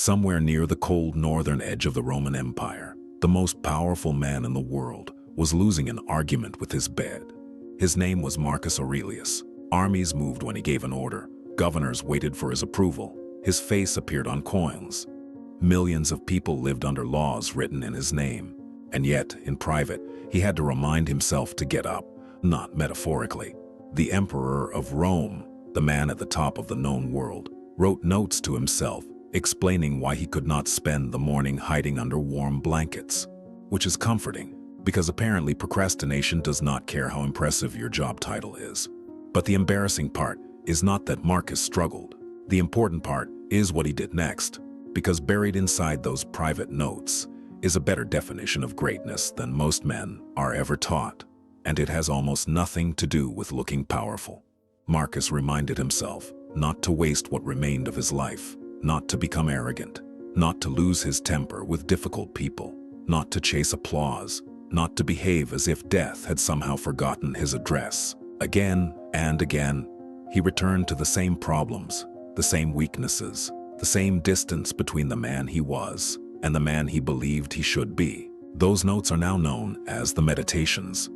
somewhere near the cold northern edge of the Roman Empire, the most powerful man in the world was losing an argument with his bed. His name was Marcus Aurelius. Armies moved when he gave an order. Governors waited for his approval. His face appeared on coins. Millions of people lived under laws written in his name. And yet, in private, he had to remind himself to get up, not metaphorically. The Emperor of Rome, the man at the top of the known world, wrote notes to himself, explaining why he could not spend the morning hiding under warm blankets. Which is comforting, because apparently procrastination does not care how impressive your job title is. But the embarrassing part is not that Marcus struggled. The important part is what he did next, because buried inside those private notes is a better definition of greatness than most men are ever taught, and it has almost nothing to do with looking powerful. Marcus reminded himself not to waste what remained of his life, not to become arrogant, not to lose his temper with difficult people, not to chase applause, not to behave as if death had somehow forgotten his address. Again and again, he returned to the same problems, the same weaknesses, the same distance between the man he was and the man he believed he should be. Those notes are now known as the Meditations.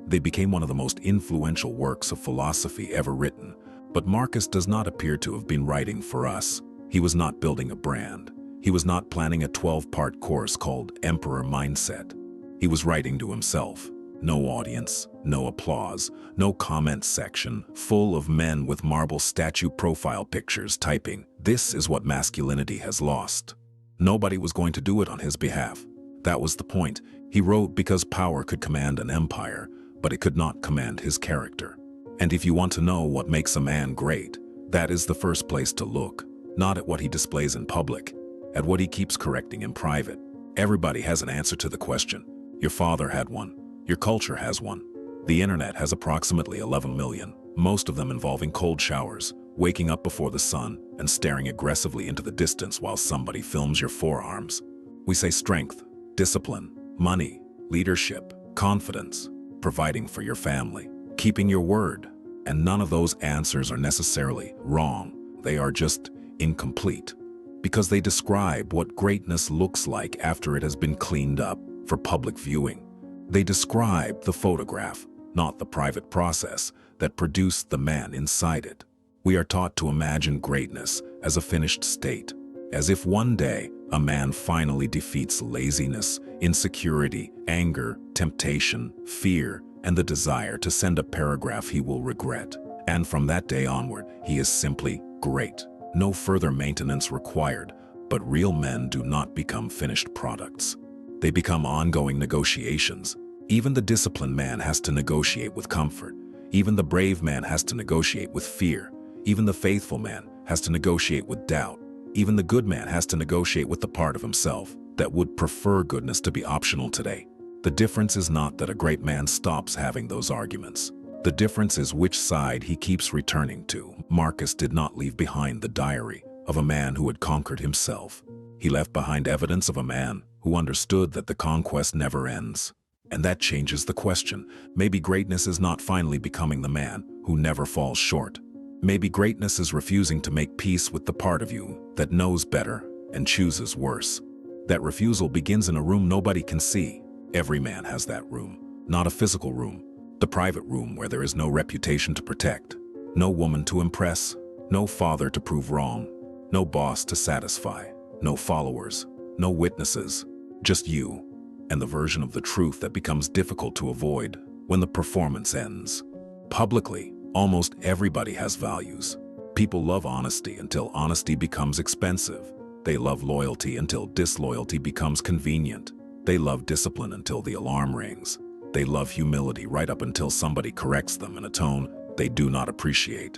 They became one of the most influential works of philosophy ever written, but Marcus does not appear to have been writing for us. He was not building a brand. He was not planning a 12-part course called Emperor Mindset. He was writing to himself. No audience, no applause, no comment section, full of men with marble statue profile pictures typing, "This is what masculinity has lost." Nobody was going to do it on his behalf. That was the point. He wrote because power could command an empire, but it could not command his character. And if you want to know what makes a man great, that is the first place to look. Not at what he displays in public, at what he keeps correcting in private. Everybody has an answer to the question. Your father had one. Your culture has one. The internet has approximately 11 million, most of them involving cold showers, waking up before the sun, and staring aggressively into the distance while somebody films your forearms. We say strength, discipline, money, leadership, confidence, providing for your family, keeping your word. And none of those answers are necessarily wrong. They are just incomplete, because they describe what greatness looks like after it has been cleaned up for public viewing. They describe the photograph, not the private process that produced the man inside it. We are taught to imagine greatness as a finished state, as if one day a man finally defeats laziness, insecurity, anger, temptation, fear, and the desire to send a paragraph he will regret. And from that day onward, he is simply great. No further maintenance required, but real men do not become finished products. They become ongoing negotiations. Even the disciplined man has to negotiate with comfort. Even the brave man has to negotiate with fear. Even the faithful man has to negotiate with doubt. Even the good man has to negotiate with the part of himself that would prefer goodness to be optional today. The difference is not that a great man stops having those arguments. The difference is which side he keeps returning to. Marcus did not leave behind the diary of a man who had conquered himself. He left behind evidence of a man who understood that the conquest never ends. And that changes the question. Maybe greatness is not finally becoming the man who never falls short. Maybe greatness is refusing to make peace with the part of you that knows better and chooses worse. That refusal begins in a room nobody can see. Every man has that room, not a physical room. The private room where there is no reputation to protect, no woman to impress, no father to prove wrong, no boss to satisfy, no followers, no witnesses, just you and the version of the truth that becomes difficult to avoid when the performance ends. Publicly, almost everybody has values. People love honesty until honesty becomes expensive. They love loyalty until disloyalty becomes convenient. They love discipline until the alarm rings. They love humility right up until somebody corrects them in a tone they do not appreciate.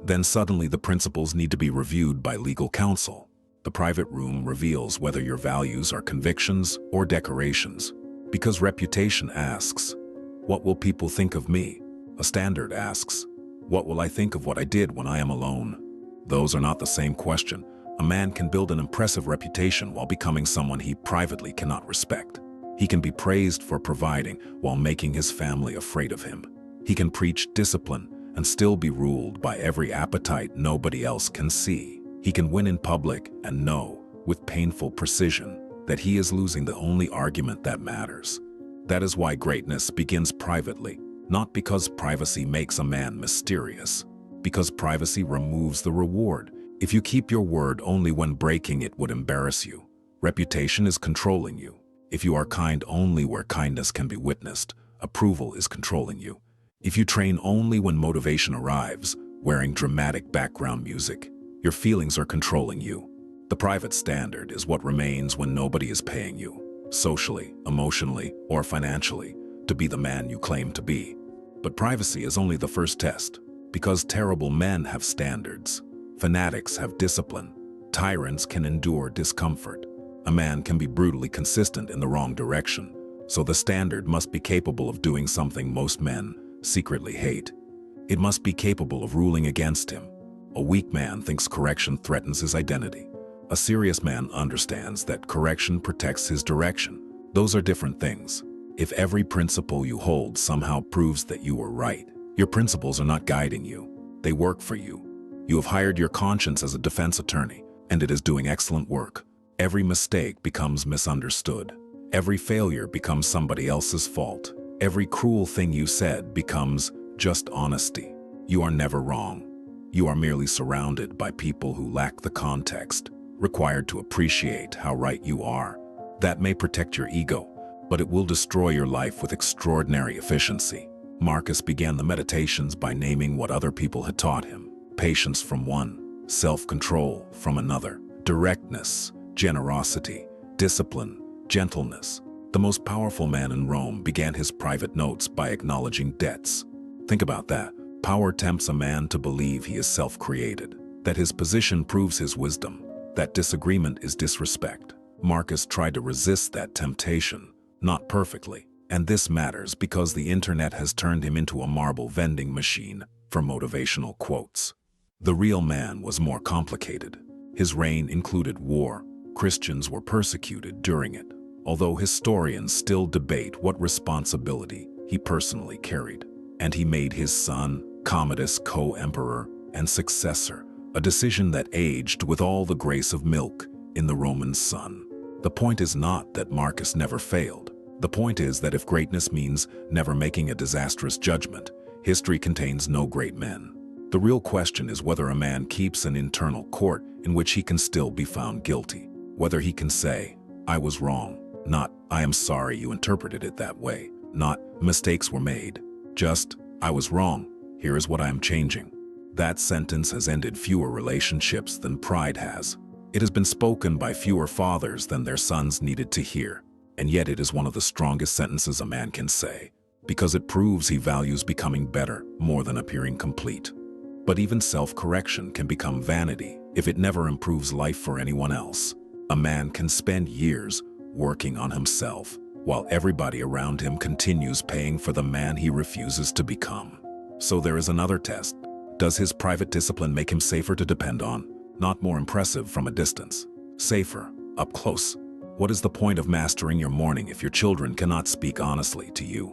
Then suddenly the principles need to be reviewed by legal counsel. The private room reveals whether your values are convictions or decorations. Because reputation asks, "What will people think of me?" A standard asks, "What will I think of what I did when I am alone?" Those are not the same question. A man can build an impressive reputation while becoming someone he privately cannot respect. He can be praised for providing while making his family afraid of him. He can preach discipline and still be ruled by every appetite nobody else can see. He can win in public and know with painful precision, that he is losing the only argument that matters. That is why greatness begins privately, not because privacy makes a man mysterious, because privacy removes the reward. If you keep your word only when breaking it would embarrass you, reputation is controlling you. If you are kind only where kindness can be witnessed, approval is controlling you. If you train only when motivation arrives, wearing dramatic background music, your feelings are controlling you. The private standard is what remains when nobody is paying you, socially, emotionally, or financially, to be the man you claim to be. But privacy is only the first test, because terrible men have standards, fanatics have discipline, tyrants can endure discomfort. A man can be brutally consistent in the wrong direction, so the standard must be capable of doing something most men secretly hate. It must be capable of ruling against him. A weak man thinks correction threatens his identity. A serious man understands that correction protects his direction. Those are different things. If every principle you hold somehow proves that you were right, your principles are not guiding you. They work for you. You have hired your conscience as a defense attorney, and it is doing excellent work. Every mistake becomes misunderstood. Every failure becomes somebody else's fault. Every cruel thing you said becomes just honesty. You are never wrong. You are merely surrounded by people who lack the context required to appreciate how right you are. That may protect your ego, but it will destroy your life with extraordinary efficiency. Marcus began the meditations by naming what other people had taught him: patience from one, self-control from another, directness, generosity, discipline, gentleness. The most powerful man in Rome began his private notes by acknowledging debts. Think about that. Power tempts a man to believe he is self-created, that his position proves his wisdom, that disagreement is disrespect. Marcus tried to resist that temptation, not perfectly. And this matters because the internet has turned him into a marble vending machine for motivational quotes. The real man was more complicated. His reign included war. Christians were persecuted during it, although historians still debate what responsibility he personally carried. And he made his son, Commodus, co-emperor and successor, a decision that aged with all the grace of milk in the Roman sun. The point is not that Marcus never failed. The point is that if greatness means never making a disastrous judgment, history contains no great men. The real question is whether a man keeps an internal court in which he can still be found guilty. Whether he can say, "I was wrong," not "I am sorry you interpreted it that way," not "mistakes were made," just "I was wrong, here is what I am changing." That sentence has ended fewer relationships than pride has. It has been spoken by fewer fathers than their sons needed to hear. And yet it is one of the strongest sentences a man can say, because it proves he values becoming better more than appearing complete. But even self-correction can become vanity if it never improves life for anyone else. A man can spend years working on himself, while everybody around him continues paying for the man he refuses to become. So there is another test. Does his private discipline make him safer to depend on? Not more impressive from a distance. Safer, up close. What is the point of mastering your morning if your children cannot speak honestly to you?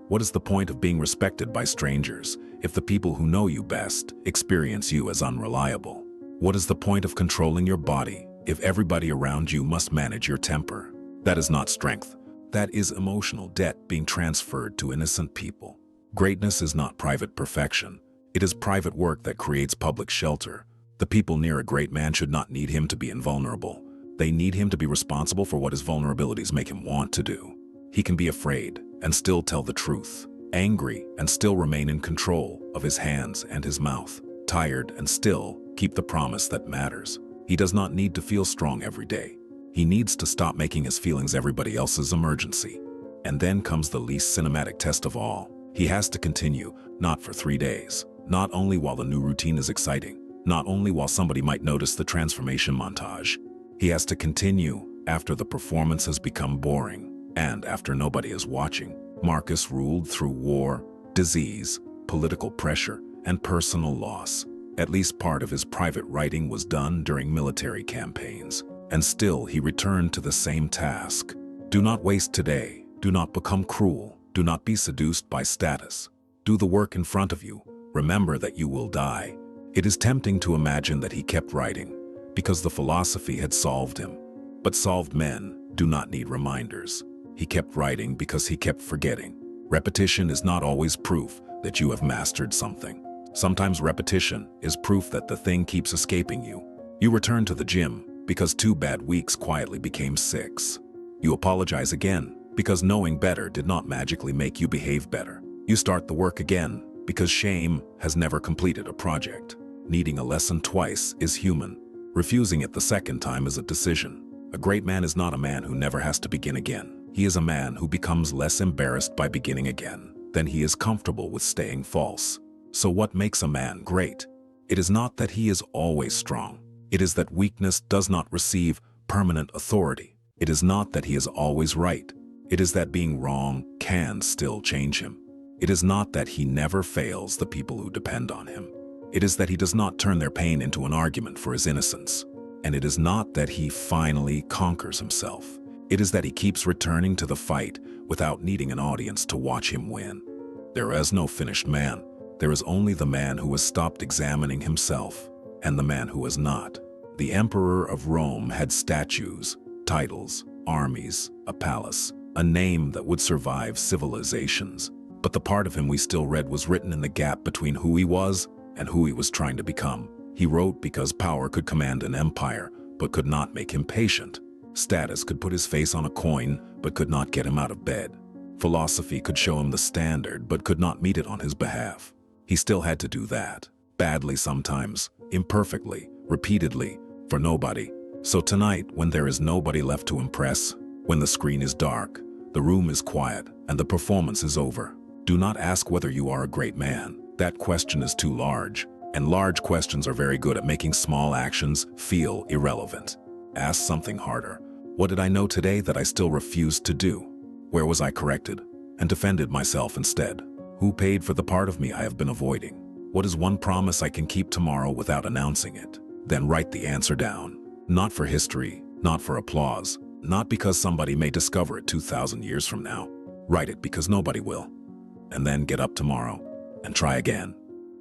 What is the point of being respected by strangers if the people who know you best experience you as unreliable? What is the point of controlling your body if everybody around you must manage your temper? That is not strength. That is emotional debt being transferred to innocent people. Greatness is not private perfection. It is private work that creates public shelter. The people near a great man should not need him to be invulnerable. They need him to be responsible for what his vulnerabilities make him want to do. He can be afraid and still tell the truth, angry and still remain in control of his hands and his mouth, tired and still keep the promise that matters. He does not need to feel strong every day. He needs to stop making his feelings everybody else's emergency. And then comes the least cinematic test of all. He has to continue, not for 3 days, not only while the new routine is exciting, not only while somebody might notice the transformation montage. He has to continue after the performance has become boring and after nobody is watching. Marcus ruled through war, disease, political pressure, and personal loss. At least part of his private writing was done during military campaigns. And still he returned to the same task. Do not waste today. Do not become cruel. Do not be seduced by status. Do the work in front of you. Remember that you will die. It is tempting to imagine that he kept writing because the philosophy had solved him, But solved men do not need reminders. He kept writing because he kept forgetting. Repetition is not always proof that you have mastered something. Sometimes repetition is proof that the thing keeps escaping you. You return to the gym because 2 bad weeks quietly became 6. You apologize again because knowing better did not magically make you behave better. You start the work again because shame has never completed a project. Needing a lesson twice is human. Refusing it the second time is a decision. A great man is not a man who never has to begin again. He is a man who becomes less embarrassed by beginning again than he is comfortable with staying false. So what makes a man great? It is not that he is always strong. It is that weakness does not receive permanent authority. It is not that he is always right. It is that being wrong can still change him. It is not that he never fails the people who depend on him. It is that he does not turn their pain into an argument for his innocence. And it is not that he finally conquers himself. It is that he keeps returning to the fight without needing an audience to watch him win. There is no finished man. There is only the man who has stopped examining himself and the man who has not. The emperor of Rome had statues, titles, armies, a palace, a name that would survive civilizations. But the part of him we still read was written in the gap between who he was and who he was trying to become. He wrote because power could command an empire, but could not make him patient. Status could put his face on a coin, but could not get him out of bed. Philosophy could show him the standard, but could not meet it on his behalf. He still had to do that. Badly sometimes, imperfectly, repeatedly, for nobody. So tonight, when there is nobody left to impress, when the screen is dark, the room is quiet, and the performance is over, do not ask whether you are a great man. That question is too large, and large questions are very good at making small actions feel irrelevant. Ask something harder. What did I know today that I still refused to do? Where was I corrected and defended myself instead? Who paid for the part of me I have been avoiding? What is one promise I can keep tomorrow without announcing it? Then write the answer down. Not for history, not for applause, not because somebody may discover it 2,000 years from now. Write it because nobody will. And then get up tomorrow and try again.